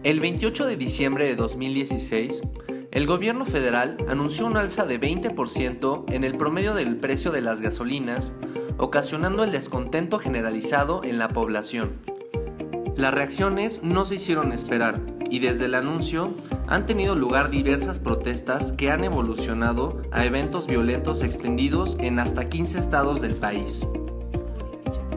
El 28 de diciembre de 2016, el gobierno federal anunció un alza de 20% en el promedio del precio de las gasolinas, ocasionando el descontento generalizado en la población. Las reacciones no se hicieron esperar y desde el anuncio han tenido lugar diversas protestas que han evolucionado a eventos violentos extendidos en hasta 15 estados del país.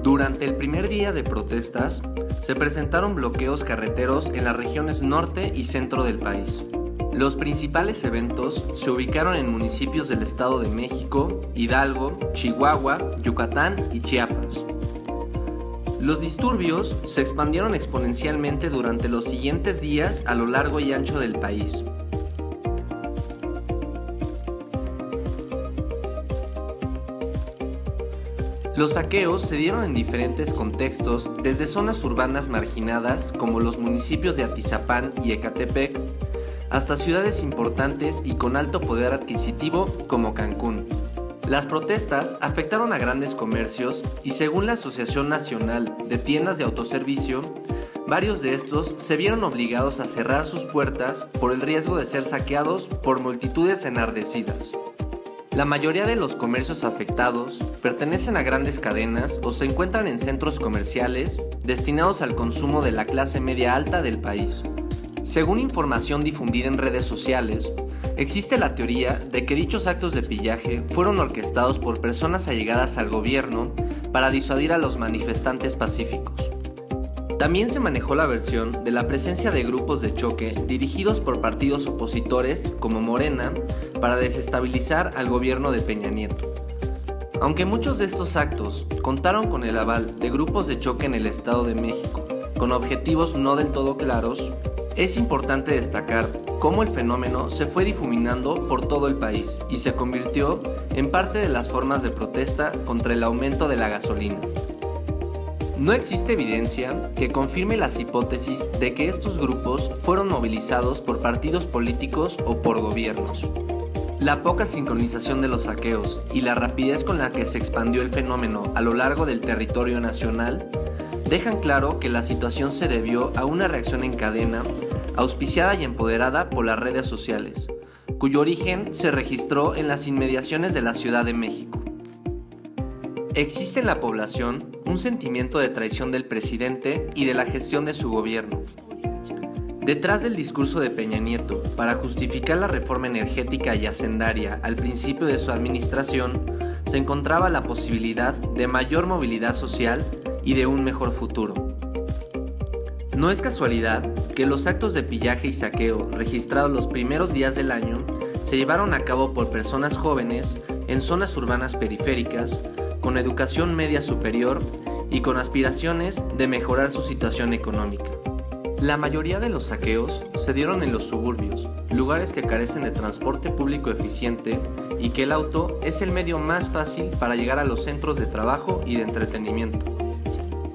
Durante el primer día de protestas, se presentaron bloqueos carreteros en las regiones norte y centro del país. Los principales eventos se ubicaron en municipios del Estado de México, Hidalgo, Chihuahua, Yucatán y Chiapas. Los disturbios se expandieron exponencialmente durante los siguientes días a lo largo y ancho del país. Los saqueos se dieron en diferentes contextos, desde zonas urbanas marginadas como los municipios de Atizapán y Ecatepec, hasta ciudades importantes y con alto poder adquisitivo como Cancún. Las protestas afectaron a grandes comercios y según la Asociación Nacional de Tiendas de Autoservicio, varios de estos se vieron obligados a cerrar sus puertas por el riesgo de ser saqueados por multitudes enardecidas. La mayoría de los comercios afectados pertenecen a grandes cadenas o se encuentran en centros comerciales destinados al consumo de la clase media alta del país. Según información difundida en redes sociales, existe la teoría de que dichos actos de pillaje fueron orquestados por personas allegadas al gobierno para disuadir a los manifestantes pacíficos. También se manejó la versión de la presencia de grupos de choque dirigidos por partidos opositores como Morena para desestabilizar al gobierno de Peña Nieto. Aunque muchos de estos actos contaron con el aval de grupos de choque en el Estado de México, con objetivos no del todo claros, es importante destacar cómo el fenómeno se fue difuminando por todo el país y se convirtió en parte de las formas de protesta contra el aumento de la gasolina. No existe evidencia que confirme las hipótesis de que estos grupos fueron movilizados por partidos políticos o por gobiernos. La poca sincronización de los saqueos y la rapidez con la que se expandió el fenómeno a lo largo del territorio nacional dejan claro que la situación se debió a una reacción en cadena auspiciada y empoderada por las redes sociales, cuyo origen se registró en las inmediaciones de la Ciudad de México. Existe en la población un sentimiento de traición del presidente y de la gestión de su gobierno. Detrás del discurso de Peña Nieto para justificar la reforma energética y hacendaria al principio de su administración, se encontraba la posibilidad de mayor movilidad social y de un mejor futuro. No es casualidad que los actos de pillaje y saqueo registrados los primeros días del año se llevaron a cabo por personas jóvenes en zonas urbanas periféricas, con educación media superior y con aspiraciones de mejorar su situación económica. La mayoría de los saqueos se dieron en los suburbios, lugares que carecen de transporte público eficiente y que el auto es el medio más fácil para llegar a los centros de trabajo y de entretenimiento.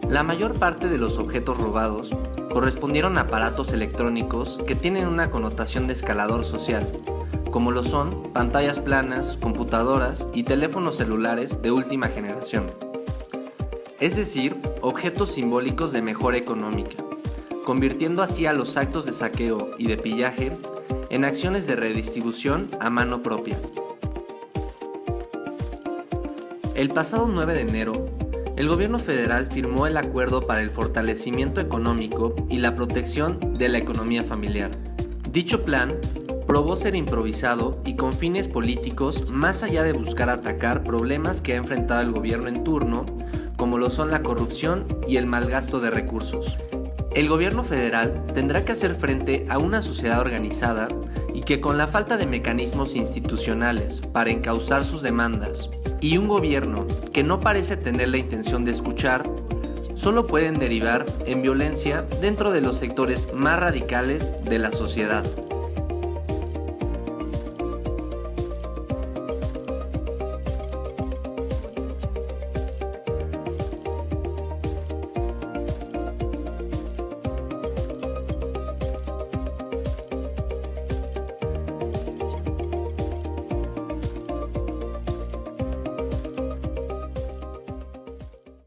La mayor parte de los objetos robados correspondieron a aparatos electrónicos que tienen una connotación de escalador social, como lo son pantallas planas, computadoras y teléfonos celulares de última generación. Es decir, objetos simbólicos de mejora económica, convirtiendo así a los actos de saqueo y de pillaje en acciones de redistribución a mano propia. El pasado 9 de enero, el gobierno federal firmó el Acuerdo para el Fortalecimiento Económico y la Protección de la Economía Familiar. Dicho plan probó ser improvisado y con fines políticos más allá de buscar atacar problemas que ha enfrentado el gobierno en turno, como lo son la corrupción y el mal gasto de recursos. El gobierno federal tendrá que hacer frente a una sociedad organizada y que con la falta de mecanismos institucionales para encauzar sus demandas y un gobierno que no parece tener la intención de escuchar, solo pueden derivar en violencia dentro de los sectores más radicales de la sociedad.